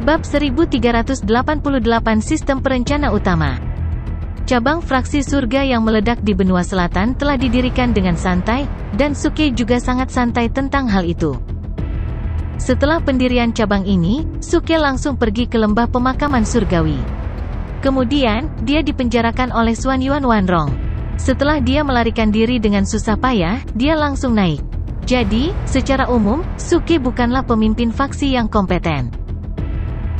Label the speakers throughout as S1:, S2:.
S1: Bab 1388 Sistem Perencana Utama. Cabang fraksi surga yang meledak di benua selatan telah didirikan dengan santai, dan Suke juga sangat santai tentang hal itu. Setelah pendirian cabang ini, Suke langsung pergi ke lembah pemakaman surgawi. Kemudian, dia dipenjarakan oleh Xuan Yuan Wanrong. Setelah dia melarikan diri dengan susah payah, dia langsung naik. Jadi, secara umum, Suke bukanlah pemimpin faksi yang kompeten.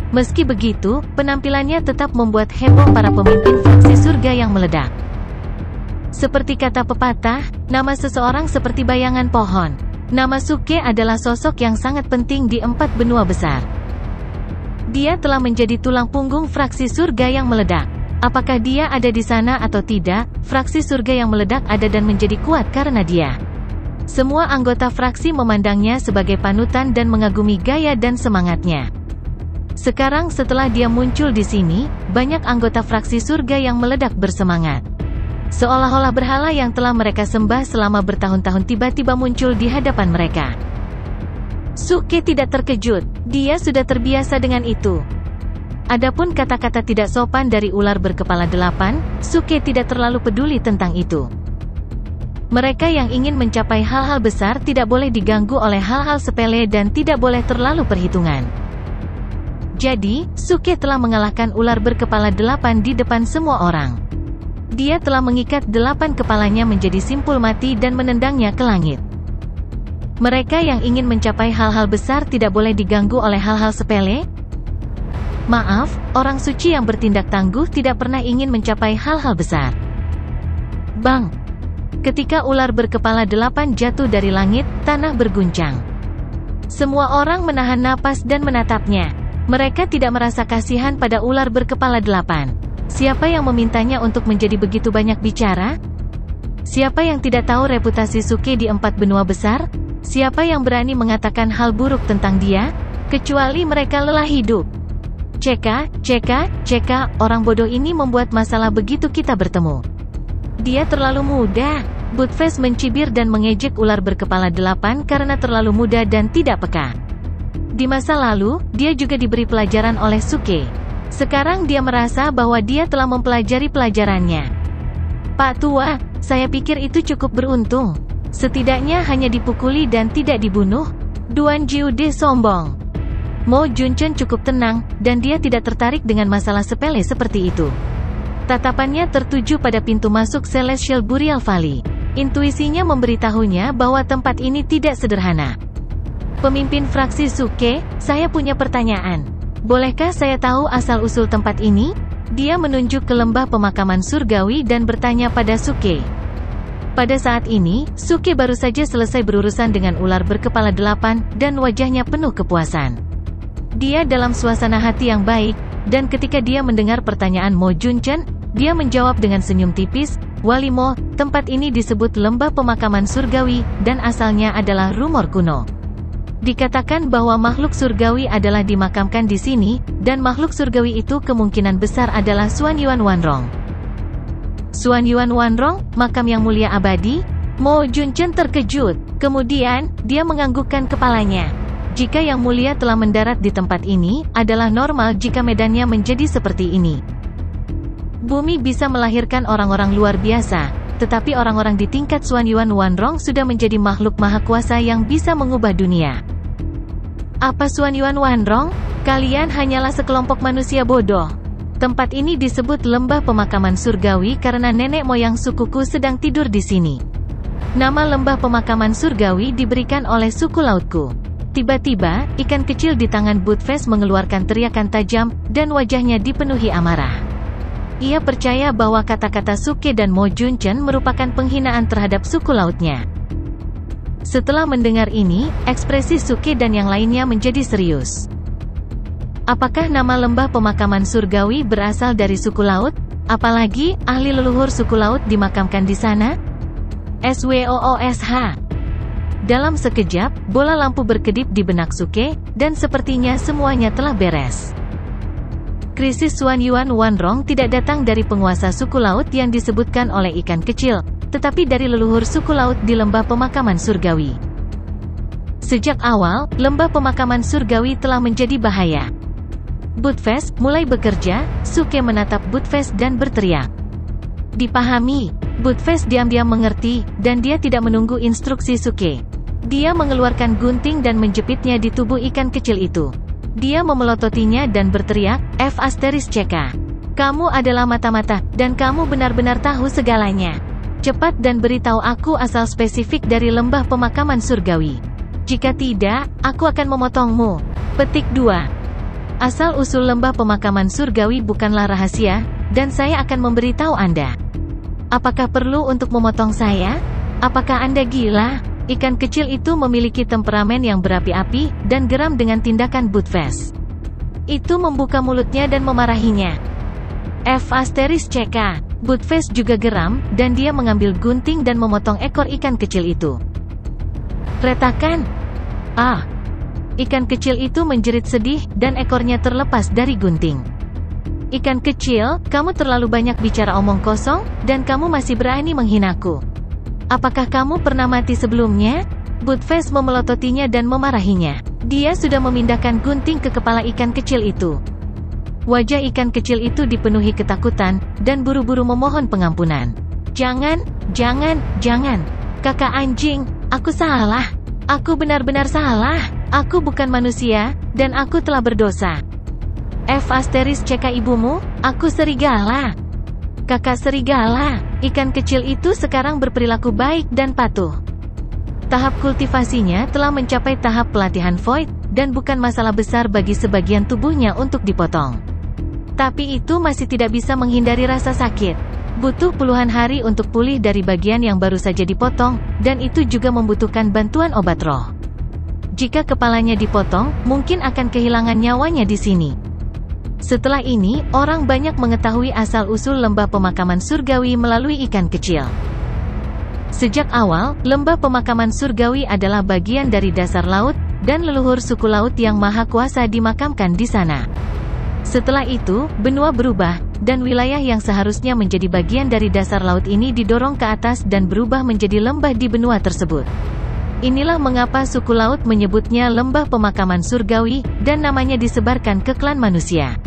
S1: Meski begitu, penampilannya tetap membuat heboh para pemimpin faksi surga yang meledak. Seperti kata pepatah, nama seseorang seperti bayangan pohon. Nama Suke adalah sosok yang sangat penting di 4 benua besar. Dia telah menjadi tulang punggung fraksi surga yang meledak. Apakah dia ada di sana atau tidak, fraksi surga yang meledak ada dan menjadi kuat karena dia. Semua anggota fraksi memandangnya sebagai panutan dan mengagumi gaya dan semangatnya. Sekarang setelah dia muncul di sini, banyak anggota fraksi surga yang meledak bersemangat. Seolah-olah berhala yang telah mereka sembah selama bertahun-tahun tiba-tiba muncul di hadapan mereka. Suke tidak terkejut, dia sudah terbiasa dengan itu. Adapun kata-kata tidak sopan dari ular berkepala 8, Suke tidak terlalu peduli tentang itu. Mereka yang ingin mencapai hal-hal besar tidak boleh diganggu oleh hal-hal sepele dan tidak boleh terlalu perhitungan. Jadi, Suke telah mengalahkan ular berkepala 8 di depan semua orang. Dia telah mengikat 8 kepalanya menjadi simpul mati dan menendangnya ke langit. Mereka yang ingin mencapai hal-hal besar tidak boleh diganggu oleh hal-hal sepele? Maaf, orang suci yang bertindak tangguh tidak pernah ingin mencapai hal-hal besar. Bang! Ketika ular berkepala 8 jatuh dari langit, tanah berguncang. Semua orang menahan napas dan menatapnya. Mereka tidak merasa kasihan pada ular berkepala 8. Siapa yang memintanya untuk menjadi begitu banyak bicara? Siapa yang tidak tahu reputasi Suke di 4 benua besar? Siapa yang berani mengatakan hal buruk tentang dia? Kecuali mereka lelah hidup. Ceka, orang bodoh ini membuat masalah begitu kita bertemu. Dia terlalu muda. Buttface mencibir dan mengejek ular berkepala 8 karena terlalu muda dan tidak peka. Di masa lalu, dia juga diberi pelajaran oleh Suke. Sekarang dia merasa bahwa dia telah mempelajari pelajarannya. Pak Tua, saya pikir itu cukup beruntung. Setidaknya hanya dipukuli dan tidak dibunuh. Duan Jiude sombong. Mo Junchen cukup tenang, dan dia tidak tertarik dengan masalah sepele seperti itu. Tatapannya tertuju pada pintu masuk Celestial Burial Valley. Intuisinya memberitahunya bahwa tempat ini tidak sederhana. Pemimpin fraksi Suke, saya punya pertanyaan. Bolehkah saya tahu asal-usul tempat ini? Dia menunjuk ke lembah pemakaman surgawi dan bertanya pada Suke. Pada saat ini, Suke baru saja selesai berurusan dengan ular berkepala 8, dan wajahnya penuh kepuasan. Dia dalam suasana hati yang baik, dan ketika dia mendengar pertanyaan Mo Junchen, dia menjawab dengan senyum tipis, Wali Mo, tempat ini disebut lembah pemakaman surgawi, dan asalnya adalah rumor kuno. Dikatakan bahwa makhluk surgawi adalah dimakamkan di sini, dan makhluk surgawi itu kemungkinan besar adalah Xuan Yuan Wanrong. Xuan Yuan Wanrong, makam yang mulia abadi? Mo Junchen terkejut. Kemudian, dia menganggukkan kepalanya. Jika yang mulia telah mendarat di tempat ini, adalah normal jika medannya menjadi seperti ini. Bumi bisa melahirkan orang-orang luar biasa, tetapi orang-orang di tingkat Xuan Yuan Wanrong sudah menjadi makhluk maha kuasa yang bisa mengubah dunia. Apa Xuan Yuan Wanrong? Kalian hanyalah sekelompok manusia bodoh. Tempat ini disebut lembah pemakaman surgawi karena nenek moyang sukuku sedang tidur di sini. Nama lembah pemakaman surgawi diberikan oleh suku lautku. Tiba-tiba, ikan kecil di tangan Buttface mengeluarkan teriakan tajam, dan wajahnya dipenuhi amarah. Ia percaya bahwa kata-kata Suke dan Mo Junchen merupakan penghinaan terhadap suku lautnya. Setelah mendengar ini, ekspresi Suke dan yang lainnya menjadi serius. Apakah nama lembah pemakaman surgawi berasal dari suku laut? Apalagi, ahli leluhur suku laut dimakamkan di sana? SWOOSH. Dalam sekejap, bola lampu berkedip di benak Suke, dan sepertinya semuanya telah beres. Krisis Xuan Yuan Wanrong tidak datang dari penguasa suku laut yang disebutkan oleh ikan kecil, tetapi dari leluhur suku laut di lembah pemakaman surgawi. Sejak awal, lembah pemakaman surgawi telah menjadi bahaya. Buttface mulai bekerja. Suke menatap Buttface dan berteriak. Dipahami. Buttface diam-diam mengerti, dan dia tidak menunggu instruksi Suke. Dia mengeluarkan gunting dan menjepitnya di tubuh ikan kecil itu. Dia memelototinya dan berteriak, F***CK. Kamu adalah mata-mata, dan kamu benar-benar tahu segalanya. Cepat dan beritahu aku asal spesifik dari lembah pemakaman surgawi. Jika tidak, aku akan memotongmu. Petik 2. Asal-usul lembah pemakaman surgawi bukanlah rahasia, dan saya akan memberitahu Anda. Apakah perlu untuk memotong saya? Apakah Anda gila? Ikan kecil itu memiliki temperamen yang berapi-api, dan geram dengan tindakan Buttface. Itu membuka mulutnya dan memarahinya. F***CK. Buttface juga geram, dan dia mengambil gunting dan memotong ekor ikan kecil itu. Retakan. Ikan kecil itu menjerit sedih, dan ekornya terlepas dari gunting. Ikan kecil, kamu terlalu banyak bicara omong kosong, dan kamu masih berani menghinaku. Apakah kamu pernah mati sebelumnya? Buttface memelototinya dan memarahinya. Dia sudah memindahkan gunting ke kepala ikan kecil itu. Wajah ikan kecil itu dipenuhi ketakutan, dan buru-buru memohon pengampunan. Jangan. Kakak anjing, aku salah. Aku benar-benar salah. Aku bukan manusia, dan aku telah berdosa. F***CK ibumu, aku serigala. Kakak serigala, ikan kecil itu sekarang berperilaku baik dan patuh. Tahap kultivasinya telah mencapai tahap pelatihan Void, dan bukan masalah besar bagi sebagian tubuhnya untuk dipotong. Tapi itu masih tidak bisa menghindari rasa sakit. Butuh puluhan hari untuk pulih dari bagian yang baru saja dipotong, dan itu juga membutuhkan bantuan obat roh. Jika kepalanya dipotong, mungkin akan kehilangan nyawanya di sini. Setelah ini, orang banyak mengetahui asal-usul lembah pemakaman surgawi melalui ikan kecil. Sejak awal, lembah pemakaman surgawi adalah bagian dari dasar laut, dan leluhur suku laut yang maha kuasa dimakamkan di sana. Setelah itu, benua berubah, dan wilayah yang seharusnya menjadi bagian dari dasar laut ini didorong ke atas dan berubah menjadi lembah di benua tersebut. Inilah mengapa suku laut menyebutnya lembah pemakaman surgawi, dan namanya disebarkan ke klan manusia.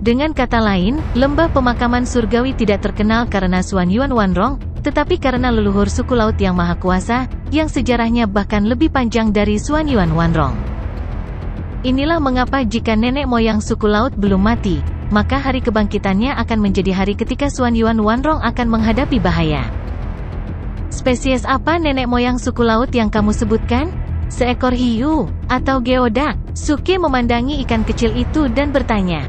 S1: Dengan kata lain, lembah pemakaman surgawi tidak terkenal karena Xuan Yuan Wanrong, tetapi karena leluhur suku laut yang maha kuasa, yang sejarahnya bahkan lebih panjang dari Xuan Yuan Wanrong. Inilah mengapa jika nenek moyang suku laut belum mati, maka hari kebangkitannya akan menjadi hari ketika Xuan Yuan Wanrong akan menghadapi bahaya. Spesies apa nenek moyang suku laut yang kamu sebutkan? Seekor hiu, atau geodak? Suke memandangi ikan kecil itu dan bertanya.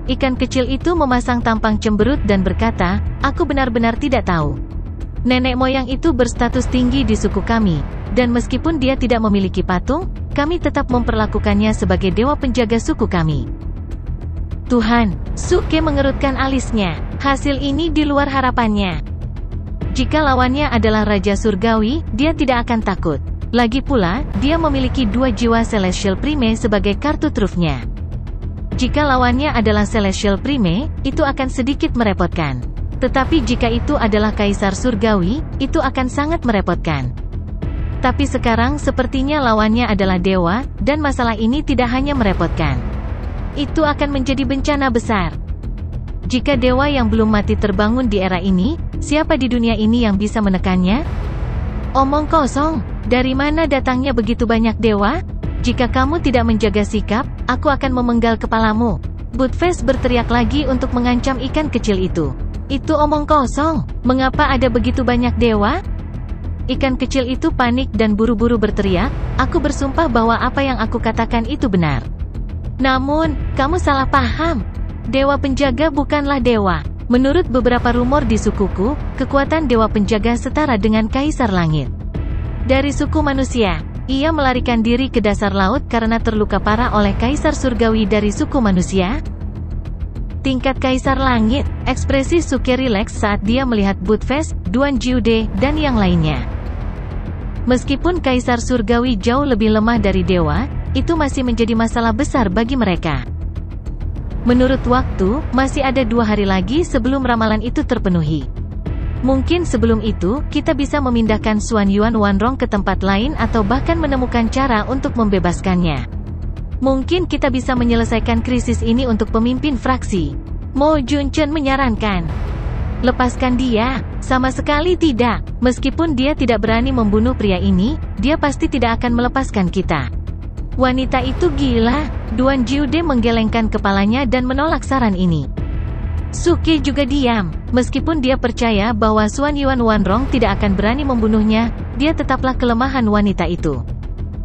S1: Ikan kecil itu memasang tampang cemberut dan berkata, aku benar-benar tidak tahu. Nenek moyang itu berstatus tinggi di suku kami, dan meskipun dia tidak memiliki patung, kami tetap memperlakukannya sebagai dewa penjaga suku kami. Tuhan, Suke mengerutkan alisnya. Hasil ini di luar harapannya. Jika lawannya adalah Raja Surgawi, dia tidak akan takut. Lagi pula, dia memiliki 2 jiwa Celestial Prime sebagai kartu trufnya. Jika lawannya adalah Celestial Prime, itu akan sedikit merepotkan. Tetapi jika itu adalah Kaisar Surgawi, itu akan sangat merepotkan. Tapi sekarang sepertinya lawannya adalah dewa, dan masalah ini tidak hanya merepotkan. Itu akan menjadi bencana besar. Jika dewa yang belum mati terbangun di era ini, siapa di dunia ini yang bisa menekannya? Omong kosong, dari mana datangnya begitu banyak dewa? Jika kamu tidak menjaga sikap, aku akan memenggal kepalamu. Buttface berteriak lagi untuk mengancam ikan kecil itu. Itu omong kosong, mengapa ada begitu banyak dewa? Ikan kecil itu panik dan buru-buru berteriak, aku bersumpah bahwa apa yang aku katakan itu benar. Namun, kamu salah paham. Dewa penjaga bukanlah dewa. Menurut beberapa rumor di sukuku, kekuatan dewa penjaga setara dengan Kaisar Langit. Dari suku manusia, ia melarikan diri ke dasar laut karena terluka parah oleh Kaisar Surgawi dari suku manusia. Tingkat Kaisar Langit, ekspresi Suke rileks saat dia melihat Buttface, Duan Jiude, dan yang lainnya. Meskipun Kaisar Surgawi jauh lebih lemah dari dewa, itu masih menjadi masalah besar bagi mereka. Menurut waktu, masih ada 2 hari lagi sebelum ramalan itu terpenuhi. Mungkin sebelum itu, kita bisa memindahkan Xuan Yuan Wanrong ke tempat lain atau bahkan menemukan cara untuk membebaskannya. Mungkin kita bisa menyelesaikan krisis ini untuk pemimpin fraksi. Mo Junchen menyarankan. Lepaskan dia. Sama sekali tidak. Meskipun dia tidak berani membunuh pria ini, dia pasti tidak akan melepaskan kita. Wanita itu gila. Duan Jiude menggelengkan kepalanya dan menolak saran ini. Suke juga diam. Meskipun dia percaya bahwa Xuan Yuan Wanrong tidak akan berani membunuhnya, dia tetaplah kelemahan wanita itu.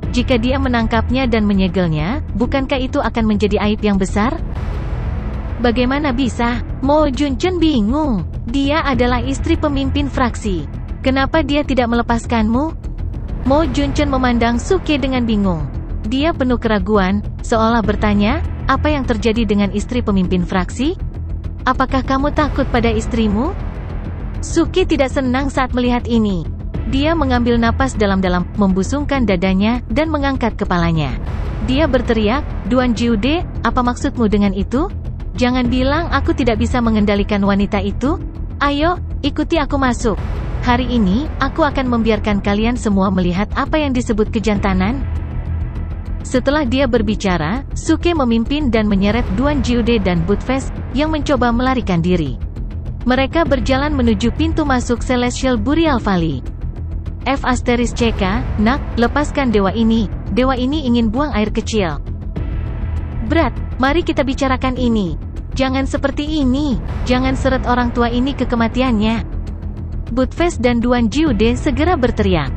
S1: Jika dia menangkapnya dan menyegelnya, bukankah itu akan menjadi aib yang besar? Bagaimana bisa? Mo Junchen bingung. Dia adalah istri pemimpin fraksi. Kenapa dia tidak melepaskanmu? Mo Junchen memandang Suke dengan bingung. Dia penuh keraguan, seolah bertanya, apa yang terjadi dengan istri pemimpin fraksi? Apakah kamu takut pada istrimu? Suke tidak senang saat melihat ini. Dia mengambil napas dalam-dalam, membusungkan dadanya, dan mengangkat kepalanya. Dia berteriak, Duan Jiude, apa maksudmu dengan itu? Jangan bilang aku tidak bisa mengendalikan wanita itu. Ayo, ikuti aku masuk. Hari ini, aku akan membiarkan kalian semua melihat apa yang disebut kejantanan. Setelah dia berbicara, Suke memimpin dan menyeret Duan Jiude dan Budfest, yang mencoba melarikan diri. Mereka berjalan menuju pintu masuk Celestial Burial Valley. F***CK, nak, lepaskan dewa ini. Dewa ini ingin buang air kecil. Berat, mari kita bicarakan ini. Jangan seperti ini. Jangan seret orang tua ini ke kematiannya. Budfest dan Duan Jiude segera berteriak.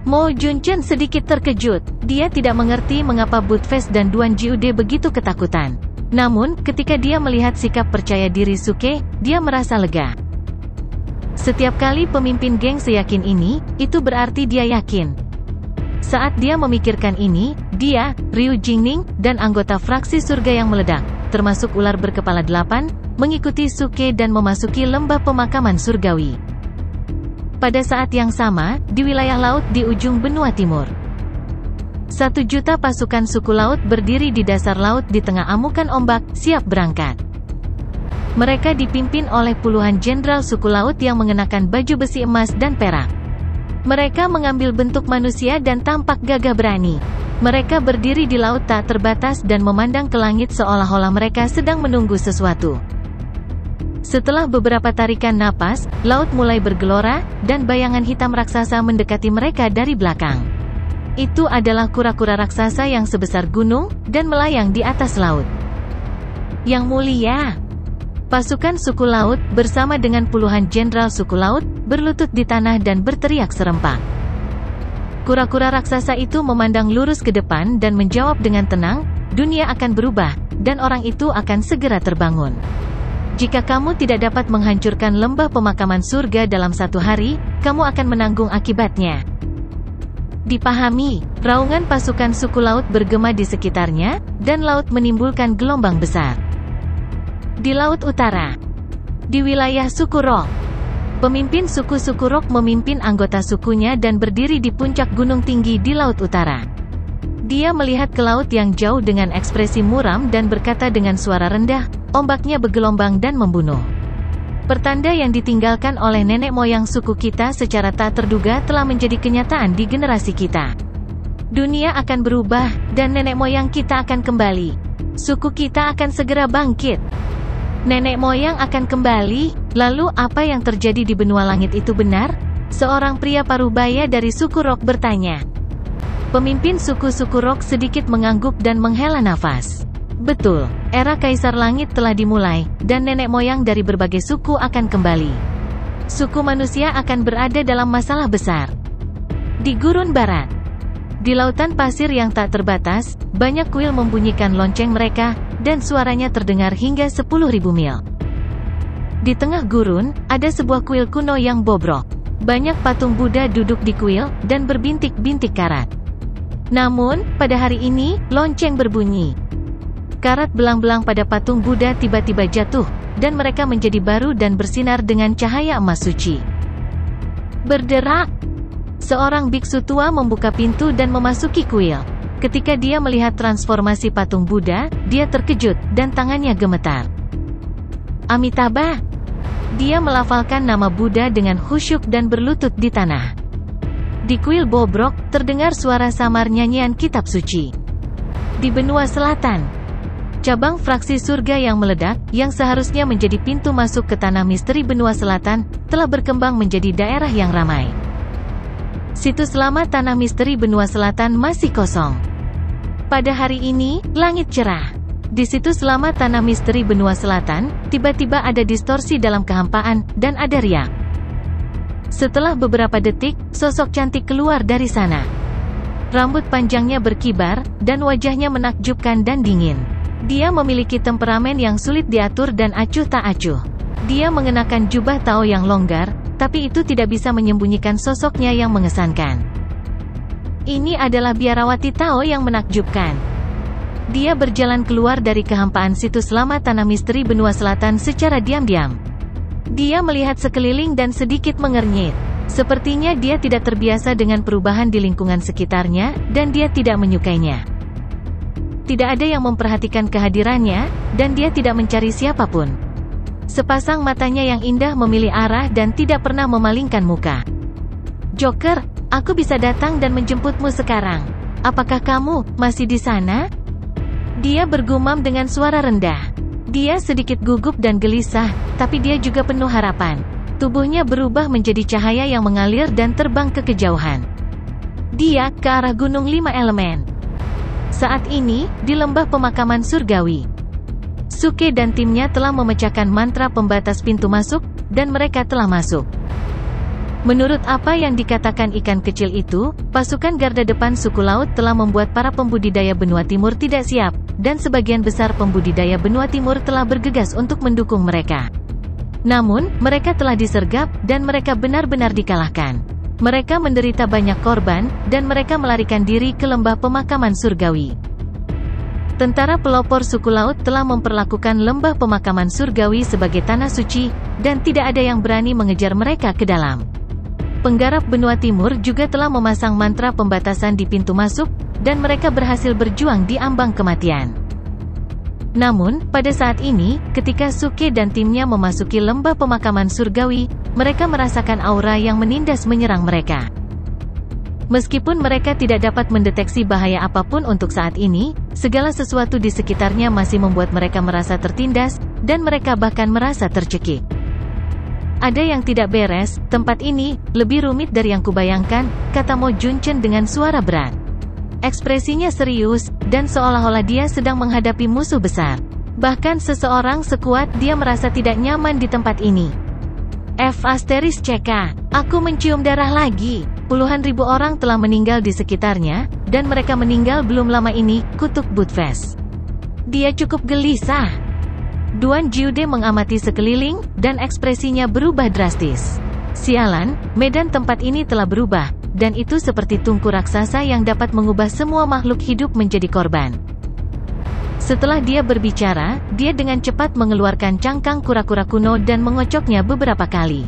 S1: Mo Junchen sedikit terkejut. Dia tidak mengerti mengapa Budfest dan Duan Jiude begitu ketakutan. Namun, ketika dia melihat sikap percaya diri Suke, dia merasa lega. Setiap kali pemimpin geng seyakin ini, itu berarti dia yakin. Saat dia memikirkan ini, dia, Ryu Jingning, dan anggota fraksi surga yang meledak, termasuk ular berkepala 8, mengikuti Suke dan memasuki lembah pemakaman surgawi. Pada saat yang sama, di wilayah laut di ujung benua timur, 1 juta pasukan suku laut berdiri di dasar laut di tengah amukan ombak, siap berangkat. Mereka dipimpin oleh puluhan jenderal suku laut yang mengenakan baju besi emas dan perak. Mereka mengambil bentuk manusia dan tampak gagah berani. Mereka berdiri di laut tak terbatas dan memandang ke langit seolah-olah mereka sedang menunggu sesuatu. Setelah beberapa tarikan napas, laut mulai bergelora, dan bayangan hitam raksasa mendekati mereka dari belakang. Itu adalah kura-kura raksasa yang sebesar gunung, dan melayang di atas laut. Yang mulia, pasukan suku laut, bersama dengan puluhan jenderal suku laut, berlutut di tanah dan berteriak serempak. Kura-kura raksasa itu memandang lurus ke depan dan menjawab dengan tenang, dunia akan berubah, dan orang itu akan segera terbangun. Jika kamu tidak dapat menghancurkan lembah pemakaman surga dalam 1 hari, kamu akan menanggung akibatnya. Dipahami, raungan pasukan suku laut bergema di sekitarnya, dan laut menimbulkan gelombang besar. Di Laut Utara, di wilayah suku Rock, pemimpin suku-suku Rock memimpin anggota sukunya dan berdiri di puncak gunung tinggi di Laut Utara. Dia melihat ke laut yang jauh dengan ekspresi muram dan berkata dengan suara rendah, ombaknya bergelombang dan membunuh. Pertanda yang ditinggalkan oleh nenek moyang suku kita secara tak terduga telah menjadi kenyataan di generasi kita. Dunia akan berubah, dan nenek moyang kita akan kembali. Suku kita akan segera bangkit. Nenek moyang akan kembali. Lalu apa yang terjadi di benua langit itu benar? Seorang pria parubaya dari suku Rock bertanya. Pemimpin suku-suku Rock sedikit mengangguk dan menghela nafas. Betul, era Kaisar Langit telah dimulai, dan nenek moyang dari berbagai suku akan kembali. Suku manusia akan berada dalam masalah besar. Di gurun barat, di lautan pasir yang tak terbatas, banyak kuil membunyikan lonceng mereka, dan suaranya terdengar hingga 10.000 mil. Di tengah gurun, ada sebuah kuil kuno yang bobrok. Banyak patung Buddha duduk di kuil, dan berbintik-bintik karat. Namun, pada hari ini, lonceng berbunyi. Karat belang-belang pada patung Buddha tiba-tiba jatuh, dan mereka menjadi baru dan bersinar dengan cahaya emas suci. Berderak! Seorang biksu tua membuka pintu dan memasuki kuil. Ketika dia melihat transformasi patung Buddha, dia terkejut, dan tangannya gemetar. Amitabha! Dia melafalkan nama Buddha dengan khusyuk dan berlutut di tanah. Di kuil bobrok, terdengar suara samar nyanyian kitab suci. Di benua selatan, cabang fraksi surga yang meledak, yang seharusnya menjadi pintu masuk ke tanah misteri benua selatan, telah berkembang menjadi daerah yang ramai. Situs lama tanah misteri benua selatan masih kosong. Pada hari ini, langit cerah. Di situs lama tanah misteri benua selatan, tiba-tiba ada distorsi dalam kehampaan, dan ada riak. Setelah beberapa detik, sosok cantik keluar dari sana. Rambut panjangnya berkibar, dan wajahnya menakjubkan dan dingin. Dia memiliki temperamen yang sulit diatur dan acuh tak acuh. Dia mengenakan jubah Tao yang longgar, tapi itu tidak bisa menyembunyikan sosoknya yang mengesankan. Ini adalah biarawati Tao yang menakjubkan. Dia berjalan keluar dari kehampaan situs lama tanah misteri benua selatan secara diam-diam. Dia melihat sekeliling dan sedikit mengernyit. Sepertinya dia tidak terbiasa dengan perubahan di lingkungan sekitarnya, dan dia tidak menyukainya. Tidak ada yang memperhatikan kehadirannya, dan dia tidak mencari siapapun. Sepasang matanya yang indah memilih arah dan tidak pernah memalingkan muka. Joker, aku bisa datang dan menjemputmu sekarang. Apakah kamu masih di sana? Dia bergumam dengan suara rendah. Dia sedikit gugup dan gelisah, tapi dia juga penuh harapan. Tubuhnya berubah menjadi cahaya yang mengalir dan terbang ke kejauhan. Dia ke arah Gunung Lima Elemen. Saat ini, di lembah pemakaman surgawi, Suke dan timnya telah memecahkan mantra pembatas pintu masuk, dan mereka telah masuk. Menurut apa yang dikatakan ikan kecil itu, pasukan garda depan suku laut telah membuat para pembudidaya benua timur tidak siap, dan sebagian besar pembudidaya benua timur telah bergegas untuk mendukung mereka. Namun, mereka telah disergap, dan mereka benar-benar dikalahkan. Mereka menderita banyak korban, dan mereka melarikan diri ke lembah pemakaman surgawi. Tentara pelopor suku laut telah memperlakukan lembah pemakaman surgawi sebagai tanah suci, dan tidak ada yang berani mengejar mereka ke dalam. Penggarap benua timur juga telah memasang mantra pembatasan di pintu masuk, dan mereka berhasil berjuang di ambang kematian. Namun, pada saat ini, ketika Suke dan timnya memasuki lembah pemakaman surgawi, mereka merasakan aura yang menindas menyerang mereka. Meskipun mereka tidak dapat mendeteksi bahaya apapun untuk saat ini, segala sesuatu di sekitarnya masih membuat mereka merasa tertindas, dan mereka bahkan merasa tercekik. Ada yang tidak beres, tempat ini lebih rumit dari yang kubayangkan, kata Mo Junchen dengan suara berat. Ekspresinya serius, dan seolah-olah dia sedang menghadapi musuh besar. Bahkan seseorang sekuat dia merasa tidak nyaman di tempat ini. *CK, aku mencium darah lagi. Puluhan ribu orang telah meninggal di sekitarnya, dan mereka meninggal belum lama ini, kutuk Budfest. Dia cukup gelisah. Duan Jiude mengamati sekeliling, dan ekspresinya berubah drastis. Sialan, medan tempat ini telah berubah, dan itu seperti tungku raksasa yang dapat mengubah semua makhluk hidup menjadi korban. Setelah dia berbicara, dia dengan cepat mengeluarkan cangkang kura-kura kuno dan mengocoknya beberapa kali.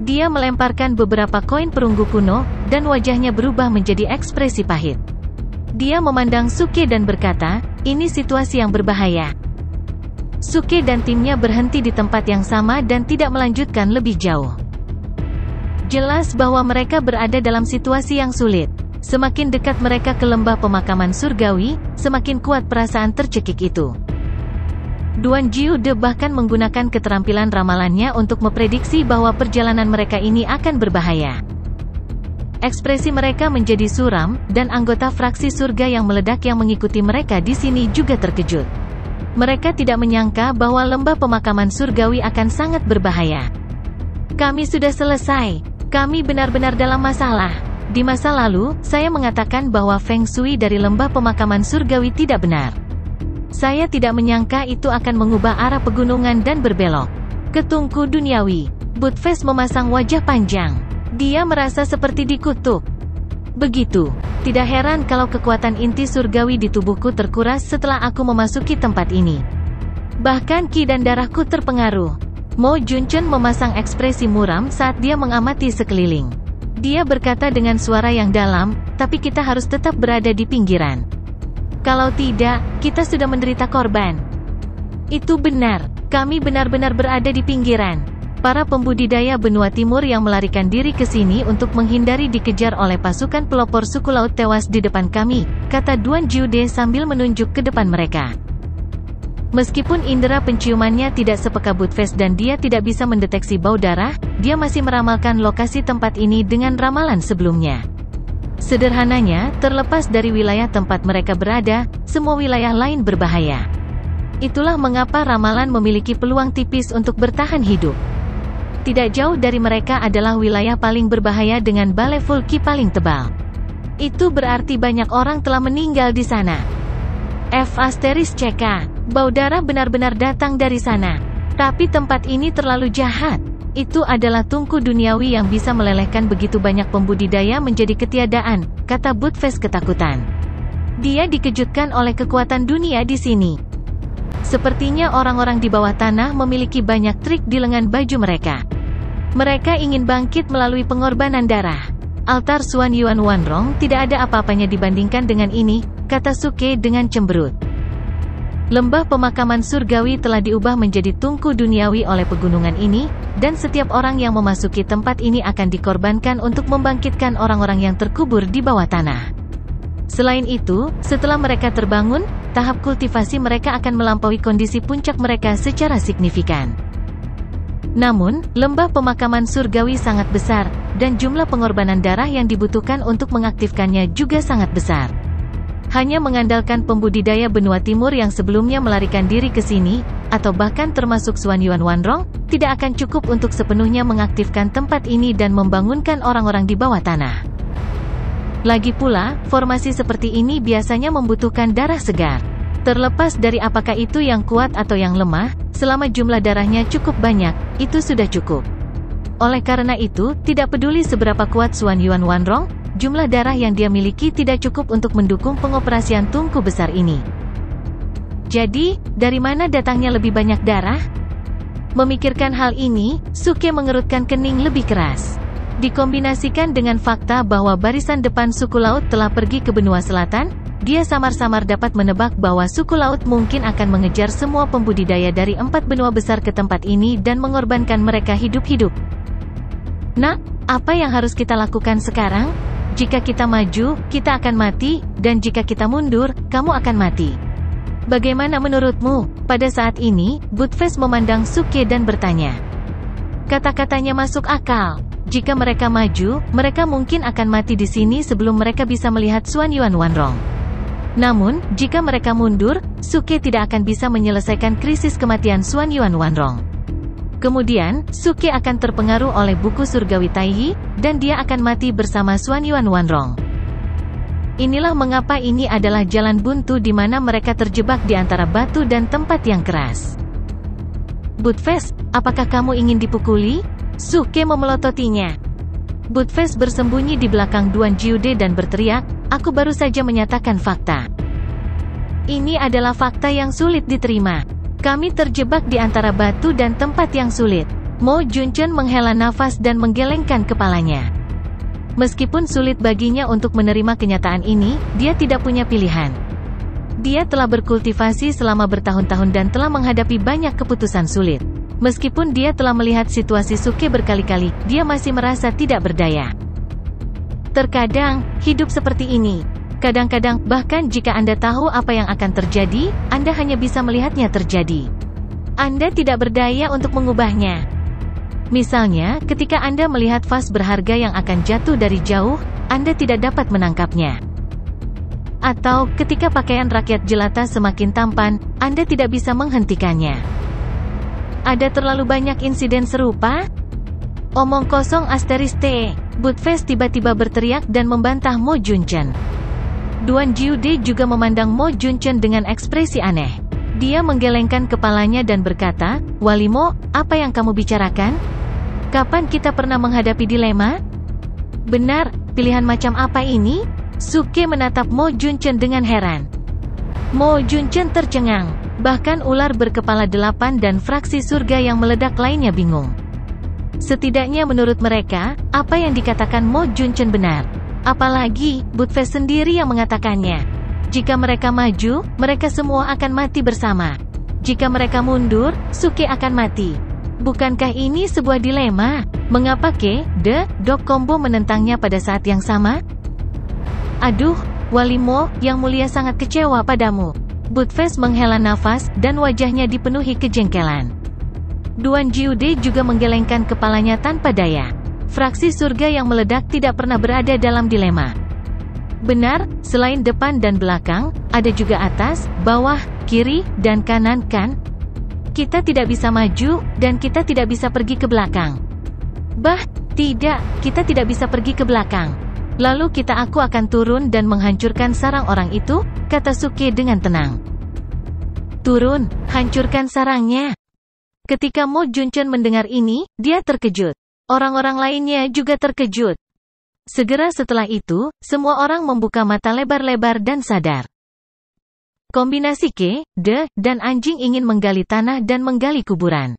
S1: Dia melemparkan beberapa koin perunggu kuno, dan wajahnya berubah menjadi ekspresi pahit. Dia memandang Suke dan berkata, ini situasi yang berbahaya. Suke dan timnya berhenti di tempat yang sama dan tidak melanjutkan lebih jauh. Jelas bahwa mereka berada dalam situasi yang sulit. Semakin dekat mereka ke lembah pemakaman surgawi, semakin kuat perasaan tercekik itu. Duan Jiude bahkan menggunakan keterampilan ramalannya untuk memprediksi bahwa perjalanan mereka ini akan berbahaya. Ekspresi mereka menjadi suram, dan anggota fraksi surga yang meledak yang mengikuti mereka di sini juga terkejut. Mereka tidak menyangka bahwa lembah pemakaman surgawi akan sangat berbahaya. Kami sudah selesai. Kami benar-benar dalam masalah. Di masa lalu, saya mengatakan bahwa Feng Shui dari lembah pemakaman surgawi tidak benar. Saya tidak menyangka itu akan mengubah arah pegunungan dan berbelok. Ketungku duniawi. Budfest memasang wajah panjang. Dia merasa seperti dikutuk. Begitu. Tidak heran kalau kekuatan inti surgawi di tubuhku terkuras setelah aku memasuki tempat ini. Bahkan ki dan darahku terpengaruh. Mo Junchen memasang ekspresi muram saat dia mengamati sekeliling. Dia berkata dengan suara yang dalam, tapi kita harus tetap berada di pinggiran. Kalau tidak, kita sudah menderita korban. Itu benar, kami benar-benar berada di pinggiran. Para pembudidaya benua timur yang melarikan diri ke sini untuk menghindari dikejar oleh pasukan pelopor suku laut tewas di depan kami, kata Duan Jiude sambil menunjuk ke depan mereka. Meskipun indera penciumannya tidak sepeka Budfest dan dia tidak bisa mendeteksi bau darah, dia masih meramalkan lokasi tempat ini dengan ramalan sebelumnya. Sederhananya, terlepas dari wilayah tempat mereka berada, semua wilayah lain berbahaya. Itulah mengapa ramalan memiliki peluang tipis untuk bertahan hidup. Tidak jauh dari mereka adalah wilayah paling berbahaya dengan balai vulki paling tebal. Itu berarti banyak orang telah meninggal di sana. *CK. Bau darah benar-benar datang dari sana. Tapi tempat ini terlalu jahat. Itu adalah tungku duniawi yang bisa melelehkan begitu banyak pembudidaya menjadi ketiadaan, kata Budfest ketakutan. Dia dikejutkan oleh kekuatan dunia di sini. Sepertinya orang-orang di bawah tanah memiliki banyak trik di lengan baju mereka. Mereka ingin bangkit melalui pengorbanan darah. Altar Xuan Yuan Wanrong tidak ada apa-apanya dibandingkan dengan ini, kata Suke dengan cemberut. Lembah pemakaman surgawi telah diubah menjadi tungku duniawi oleh pegunungan ini, dan setiap orang yang memasuki tempat ini akan dikorbankan untuk membangkitkan orang-orang yang terkubur di bawah tanah. Selain itu, setelah mereka terbangun, tahap kultivasi mereka akan melampaui kondisi puncak mereka secara signifikan. Namun, lembah pemakaman surgawi sangat besar, dan jumlah pengorbanan darah yang dibutuhkan untuk mengaktifkannya juga sangat besar. Hanya mengandalkan pembudidaya benua timur yang sebelumnya melarikan diri ke sini, atau bahkan termasuk Xuan Yuan Wanrong, tidak akan cukup untuk sepenuhnya mengaktifkan tempat ini dan membangunkan orang-orang di bawah tanah. Lagi pula, formasi seperti ini biasanya membutuhkan darah segar. Terlepas dari apakah itu yang kuat atau yang lemah, selama jumlah darahnya cukup banyak, itu sudah cukup. Oleh karena itu, tidak peduli seberapa kuat Xuan Yuan Wanrong, jumlah darah yang dia miliki tidak cukup untuk mendukung pengoperasian tungku besar ini. Jadi, dari mana datangnya lebih banyak darah? Memikirkan hal ini, Suke mengerutkan kening lebih keras. Dikombinasikan dengan fakta bahwa barisan depan suku laut telah pergi ke benua selatan, dia samar-samar dapat menebak bahwa suku laut mungkin akan mengejar semua pembudidaya dari 4 benua besar ke tempat ini dan mengorbankan mereka hidup-hidup. Nah, apa yang harus kita lakukan sekarang? Jika kita maju, kita akan mati, dan jika kita mundur, kamu akan mati. Bagaimana menurutmu? Pada saat ini, Budfest memandang Suke dan bertanya. Kata-katanya masuk akal. Jika mereka maju, mereka mungkin akan mati di sini sebelum mereka bisa melihat Xuan Yuan Wanrong. Namun, jika mereka mundur, Suke tidak akan bisa menyelesaikan krisis kematian Xuan Yuan Wanrong. Kemudian, Suke akan terpengaruh oleh buku surgawi Taiyi, dan dia akan mati bersama Xuan Yuan Wanrong. Inilah mengapa ini adalah jalan buntu di mana mereka terjebak di antara batu dan tempat yang keras. Budfest, apakah kamu ingin dipukuli? Suke memelototinya. Budfest bersembunyi di belakang Duan Jiude dan berteriak, aku baru saja menyatakan fakta. Ini adalah fakta yang sulit diterima. Kami terjebak di antara batu dan tempat yang sulit. Mo Junchen menghela nafas dan menggelengkan kepalanya. Meskipun sulit baginya untuk menerima kenyataan ini, dia tidak punya pilihan. Dia telah berkultivasi selama bertahun-tahun dan telah menghadapi banyak keputusan sulit. Meskipun dia telah melihat situasi Suke berkali-kali, dia masih merasa tidak berdaya. Terkadang, hidup seperti ini. Kadang-kadang, bahkan jika Anda tahu apa yang akan terjadi, Anda hanya bisa melihatnya terjadi. Anda tidak berdaya untuk mengubahnya. Misalnya, ketika Anda melihat vas berharga yang akan jatuh dari jauh, Anda tidak dapat menangkapnya. Atau, ketika pakaian rakyat jelata semakin tampan, Anda tidak bisa menghentikannya. Ada terlalu banyak insiden serupa? Omong kosong *T. Budfest tiba-tiba berteriak dan membantah Mo Junchen. Duan Jiude juga memandang Mo Junchen dengan ekspresi aneh. Dia menggelengkan kepalanya dan berkata, Wali Mo, apa yang kamu bicarakan? Kapan kita pernah menghadapi dilema? Benar, pilihan macam apa ini? Suke menatap Mo Junchen dengan heran. Mo Junchen tercengang. Bahkan ular berkepala 8 dan fraksi surga yang meledak lainnya bingung. Setidaknya menurut mereka, apa yang dikatakan Mo Junchen benar. Apalagi, Budfest sendiri yang mengatakannya. Jika mereka maju, mereka semua akan mati bersama. Jika mereka mundur, Suke akan mati. Bukankah ini sebuah dilema? Mengapa Dok Combo menentangnya pada saat yang sama? Aduh, Wali Mo, Yang Mulia sangat kecewa padamu. Buttface menghela nafas, dan wajahnya dipenuhi kejengkelan. Duan Jiude juga menggelengkan kepalanya tanpa daya. Fraksi surga yang meledak tidak pernah berada dalam dilema. Benar, selain depan dan belakang, ada juga atas, bawah, kiri, dan kanan kan? Kita tidak bisa maju, dan kita tidak bisa pergi ke belakang. Tidak, kita tidak bisa pergi ke belakang. Lalu aku akan turun dan menghancurkan sarang orang itu, kata Suke dengan tenang. Turun, hancurkan sarangnya. Ketika Mo Junchen mendengar ini, dia terkejut. Orang-orang lainnya juga terkejut. Segera setelah itu, semua orang membuka mata lebar-lebar dan sadar. Kombinasi dan anjing ingin menggali tanah dan menggali kuburan.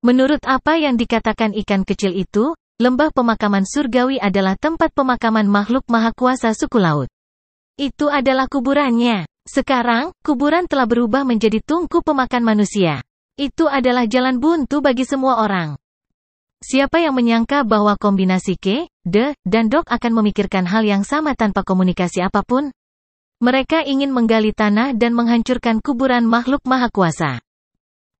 S1: Menurut apa yang dikatakan ikan kecil itu, lembah pemakaman surgawi adalah tempat pemakaman makhluk maha kuasa suku laut. Itu adalah kuburannya. Sekarang, kuburan telah berubah menjadi tungku pemakan manusia. Itu adalah jalan buntu bagi semua orang. Siapa yang menyangka bahwa kombinasi dan Dok akan memikirkan hal yang sama tanpa komunikasi apapun? Mereka ingin menggali tanah dan menghancurkan kuburan makhluk maha kuasa.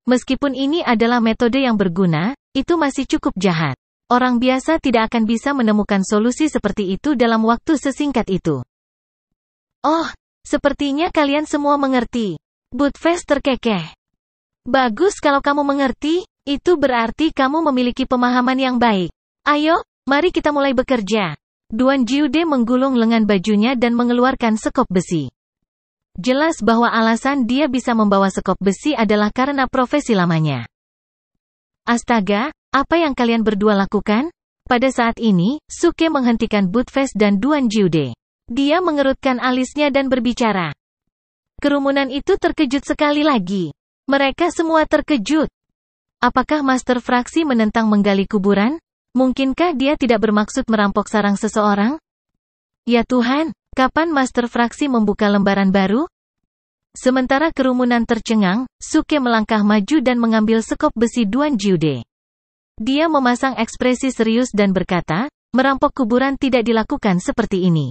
S1: Meskipun ini adalah metode yang berguna, itu masih cukup jahat. Orang biasa tidak akan bisa menemukan solusi seperti itu dalam waktu sesingkat itu. Oh, sepertinya kalian semua mengerti. Buttface terkekeh. Bagus kalau kamu mengerti, itu berarti kamu memiliki pemahaman yang baik. Ayo, mari kita mulai bekerja. Duan Jiude menggulung lengan bajunya dan mengeluarkan sekop besi. Jelas bahwa alasan dia bisa membawa sekop besi adalah karena profesi lamanya. Astaga, apa yang kalian berdua lakukan? Pada saat ini, Suke menghentikan Buttface dan Duan Jiude. Dia mengerutkan alisnya dan berbicara. Kerumunan itu terkejut sekali lagi. Mereka semua terkejut. Apakah Master Fraksi menentang menggali kuburan? Mungkinkah dia tidak bermaksud merampok sarang seseorang? Ya Tuhan, kapan Master Fraksi membuka lembaran baru? Sementara kerumunan tercengang, Suke melangkah maju dan mengambil sekop besi Duan Jiude. Dia memasang ekspresi serius dan berkata, merampok kuburan tidak dilakukan seperti ini.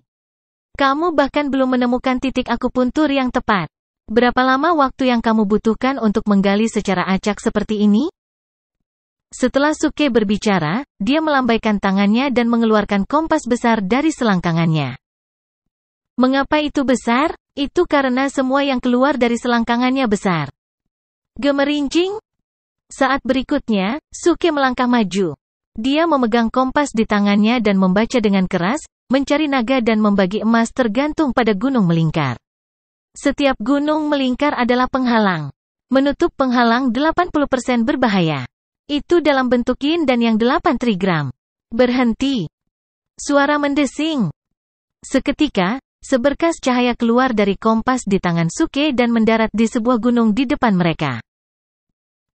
S1: Kamu bahkan belum menemukan titik akupuntur yang tepat. Berapa lama waktu yang kamu butuhkan untuk menggali secara acak seperti ini? Setelah Suke berbicara, dia melambaikan tangannya dan mengeluarkan kompas besar dari selangkangannya. Mengapa itu besar? Itu karena semua yang keluar dari selangkangannya besar. Gemerincing? Saat berikutnya, Suke melangkah maju. Dia memegang kompas di tangannya dan membaca dengan keras, mencari naga dan membagi emas tergantung pada gunung melingkar. Setiap gunung melingkar adalah penghalang. Menutup penghalang 80% berbahaya. Itu dalam bentuk yin dan yang 8 trigram. Berhenti. Suara mendesing. Seketika, seberkas cahaya keluar dari kompas di tangan Suke dan mendarat di sebuah gunung di depan mereka.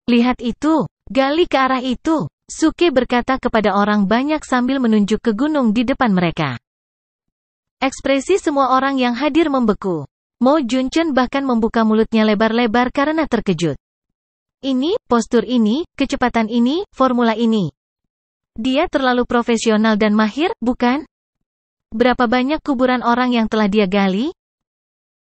S1: Lihat itu, gali ke arah itu, Suke berkata kepada orang banyak sambil menunjuk ke gunung di depan mereka. Ekspresi semua orang yang hadir membeku. Mo Junchen bahkan membuka mulutnya lebar-lebar karena terkejut. Ini, postur ini, kecepatan ini, formula ini. Dia terlalu profesional dan mahir, bukan? Berapa banyak kuburan orang yang telah dia gali?